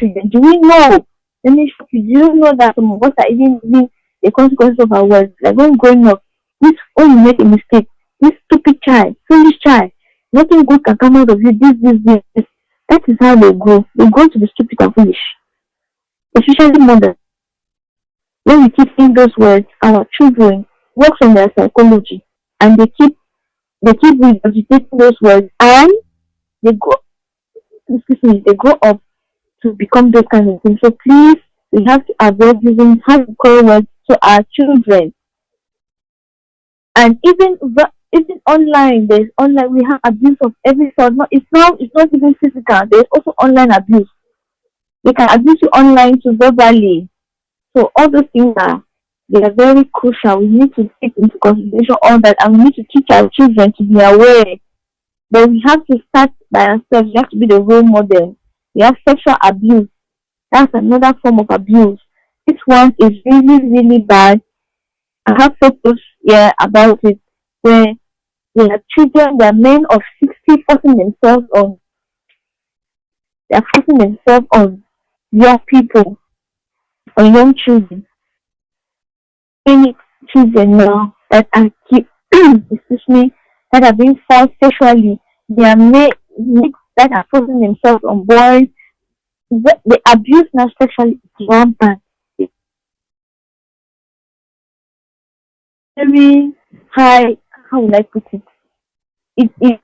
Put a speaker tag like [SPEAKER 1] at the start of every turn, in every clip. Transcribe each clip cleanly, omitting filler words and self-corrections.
[SPEAKER 1] children. Do we know? Let me shock you. Do you know that some of us are even living the consequences of our words? Like when growing up, this when you make a mistake, this stupid child, foolish child, nothing good can come out of you. This. That is how they grow. They grow to be stupid and foolish. Especially mothers. When we keep saying those words, our children work on their psychology and they keep regurgitating those words and they go they grow up to become those kind of things. So please, we have to avoid using harmful words to our children. And even online, there's online we have abuse of every sort. Not it's not even physical. There's also online abuse. They can abuse you online to verbally. So all those things are they are very crucial. We need to take into consideration all that, and we need to teach our children to be aware. But we have to start by ourselves. We have to be the role model. We have sexual abuse. That's another form of abuse. This one is really, really bad. I have photos here about it where they are children, they are men of 60 forcing themselves on they are forcing themselves on young people or young children. Many children now that are keep excuse me that are being forced sexually. They are made that are forcing themselves on boys. The abuse now sexually is rampant. It's very high. How would I put it? It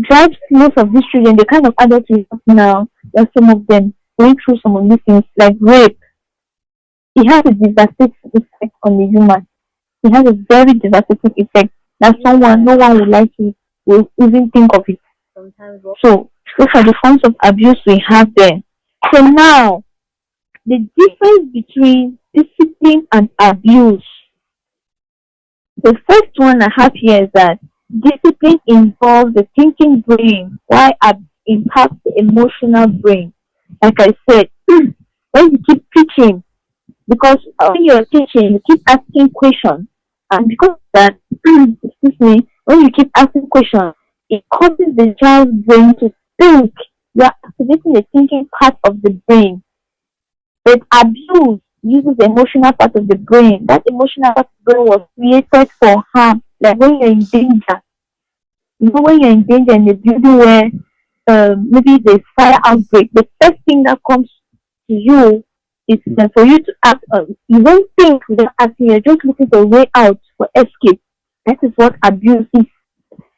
[SPEAKER 1] drives most of these children, the kind of adults we have now, that some of them going through some of these things like rape. It has a devastating effect on the human. It has a very devastating effect that no one would like to will even think of it. So those are the forms of abuse we have there. So now the difference between discipline and abuse. The first one I have here is that discipline involves the thinking brain, while abuse impacts the emotional brain. Like I said, when you keep teaching, because when you're teaching, you keep asking questions, and because of that, excuse me, when you keep asking questions, it causes the child's brain to think. You are activating the thinking part of the brain. But abuse uses the emotional part of the brain. That emotional part of the brain was created for harm. Like when you're in danger. You know, when you're in danger in a building where maybe there's fire outbreak, the first thing that comes to you is for you to act on. You don't think without acting, you're just looking for a way out for escape. That is what abuse is.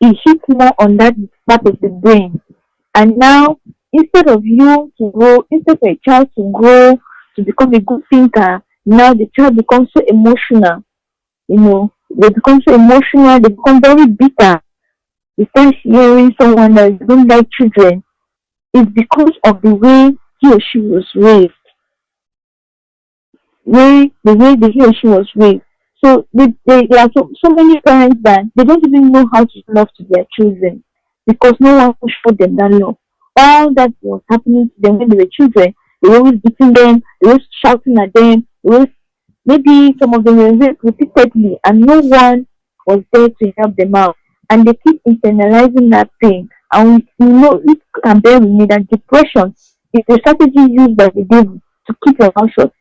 [SPEAKER 1] It hits more on that part of the brain. And now, instead for a child to grow to become a good thinker, now the child becomes so emotional. They become so emotional, they become very bitter. You start hearing someone that don't like children. It's because of the way he or she was raised. The way he or she was raised. So there are so many parents that they don't even know how to show love to their children because no one showed them that love. All that was happening to them when they were children, they were always beating them, they were always shouting at them, maybe some of them were raped repeatedly and no one was there to help them out. And they keep internalizing that pain. And it can bear with me that depression is a strategy used by the devil to keep your mouth shut.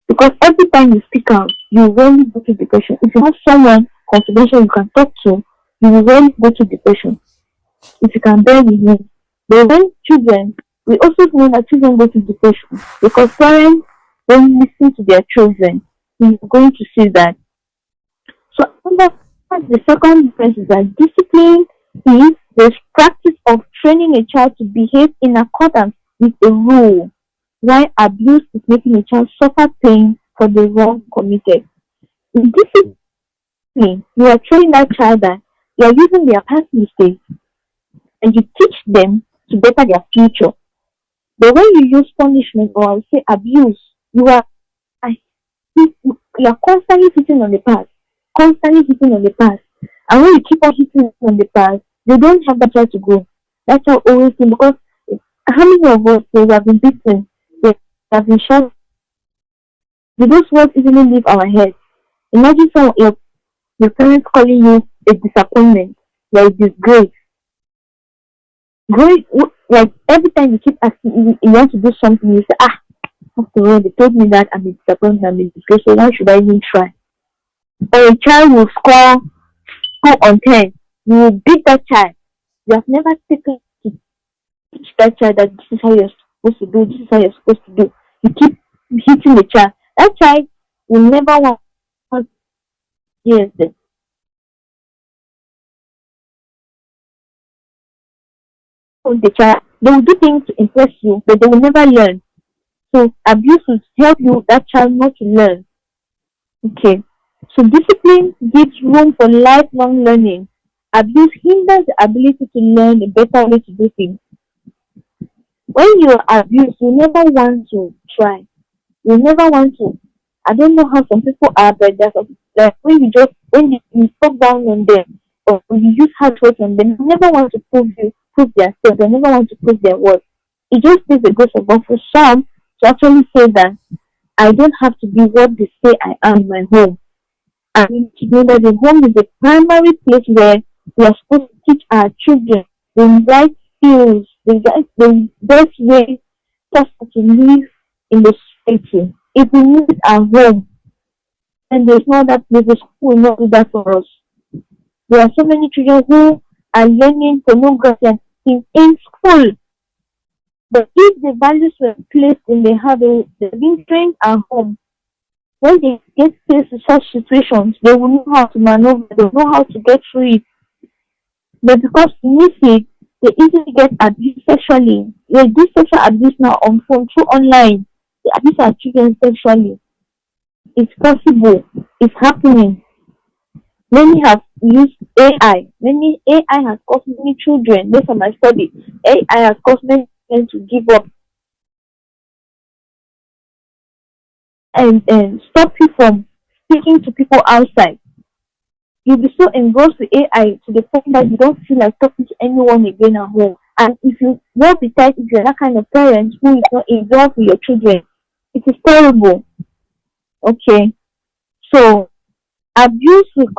[SPEAKER 1] Because every time you speak out, you rarely go to depression. If you have someone confidential you can talk to, you will rarely go to depression. If you can bear with me. But when children, we also know that children go to depression because parents don't listen to their children. You're going to see that. So the second difference is that discipline is the practice of training a child to behave in accordance with a rule, while abuse is making a child suffer pain for the wrong committed. In discipline, you are training that child that you are using their past mistakes and you teach them to better their future. But when you use punishment or I would say abuse, you are constantly hitting on the past, constantly hitting on the past. And when you keep on hitting on the past, you don't have that child to grow. That's how I always think because how many of us they have been beaten, they have been shot. Those words easily leave our heads. Imagine your parents calling you a disappointment, like a disgrace. Going like every time you keep asking, you want to do something, you say, after all, they told me that I'm a disappointment, I'm a disgrace, so why should I even try? Or a child will score 2 on 10, you will beat that child. You have never taken to teach that child that this is how you're supposed to do, this is how you're supposed to do. You keep hitting the child. That child will never want yes, the child. They will do things to impress you, but they will never learn. So abuse will help you that child not to learn. Okay. So discipline gives room for lifelong learning. Abuse hinders the ability to learn a better way to do things. When you are abused, you never want to try. You never want to. I don't know how some people are, but there's like when you talk down on them or when you use hard words on them, you never want to prove their self. They never want to prove their worth. It just takes the grace of God for some to actually say that I don't have to be what they say I am in my home. I need to know that the home is the primary place where we are supposed to teach our children the right skills, the best way possible to live in the society. If we need our home, then there's no other place. The school will not do that for us. There are so many children who are learning pornography and things in school. But if the values were placed in the habit, they're being trained at home, when they get faced with such situations, they will know how to maneuver, they will know how to get through it. But because we miss it, they easily get abused sexually. They do sexual abuse now on phone through online. They abuse our children sexually. It's possible. It's happening. Many have used AI. Many AI has caused many children, based on my study, AI has caused many children to give up and stop you from speaking to people outside. You'll be so engrossed with AI to the point that you don't feel like talking to anyone again at home. And if you won't be tight, if you're that kind of parent who is not involved with your children, it is terrible. Okay. So abuse will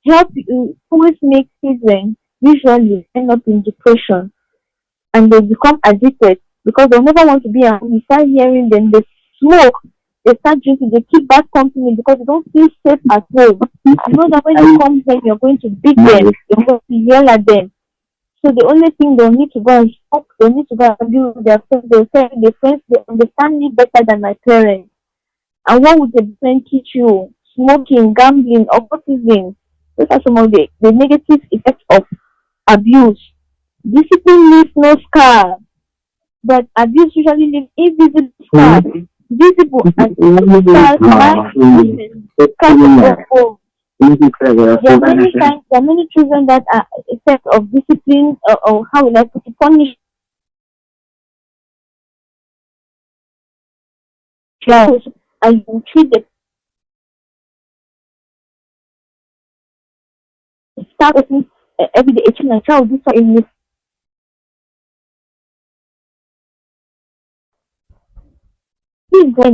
[SPEAKER 1] help you always make children usually end up in depression and they become addicted because they never want to be at home. You start hearing them, they smoke, they start drinking, they keep bad company because they don't feel safe at home. You know that when you come home, you're going to beat them, you're going to yell at them. So the only thing they'll need to go and smoke, they need to go and be with their friends. They'll say their friends, they understand me better than my parents. And what would the friend teach you? Smoking, gambling, or autism. Those are some of the negative effects of abuse. Discipline leaves no scar, but abuse usually leaves invisible scars. Visible and scars mark there are many children that are effect of discipline or how will I put it, punish and you treat the start person every day. A child do so in the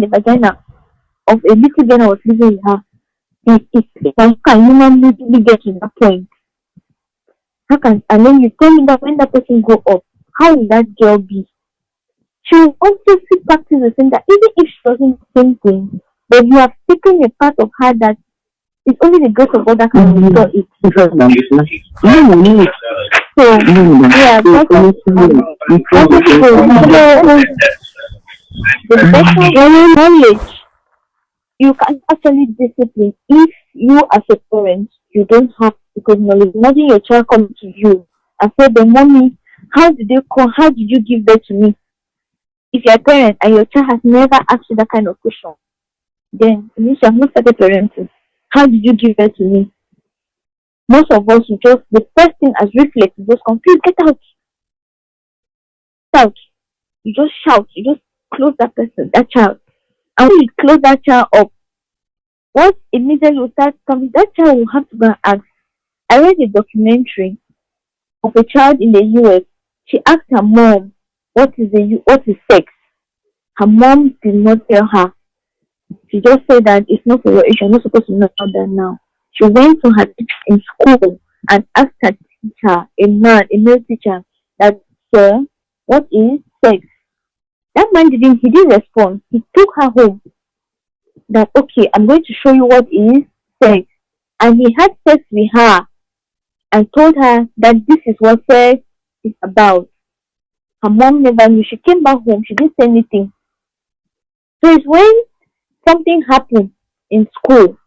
[SPEAKER 1] vagina of a little girl I was living with her. How can human really get to that point? How can and then you tell me that when that person grow up, how will that girl be? She will also still practice the same that even if she doesn't do the same thing, but you have taken a part of her that it's only the grace of God that can restore it. So yeah, the better knowledge you can actually discipline if you as a parent you don't have because knowledge. Imagine your child coming to you and say, "The mommy, how did they call? How did you give birth to me?" If you're a parent and your child has never asked you that kind of question, then it means you have not started parenting. How did you give birth to me? Most of us, we just the first thing as reflex is just confused. Get out, out. You just shout. You just close that person, that child, and when you close that child up, what immediately will start coming? That child will have to go and ask. I read a documentary of a child in the US. She asked her mom, what is sex?" Her mom did not tell her. She just said that it's not for your age. You're not supposed to know that now. She went to her teacher in school and asked her teacher, a male teacher, that Sir, what is sex? That man he didn't respond. He took her home that okay, I'm going to show you what is sex. And he had sex with her and told her that this is what sex is about. Her mom never knew. She came back home, she didn't say anything. So it's when something happened in school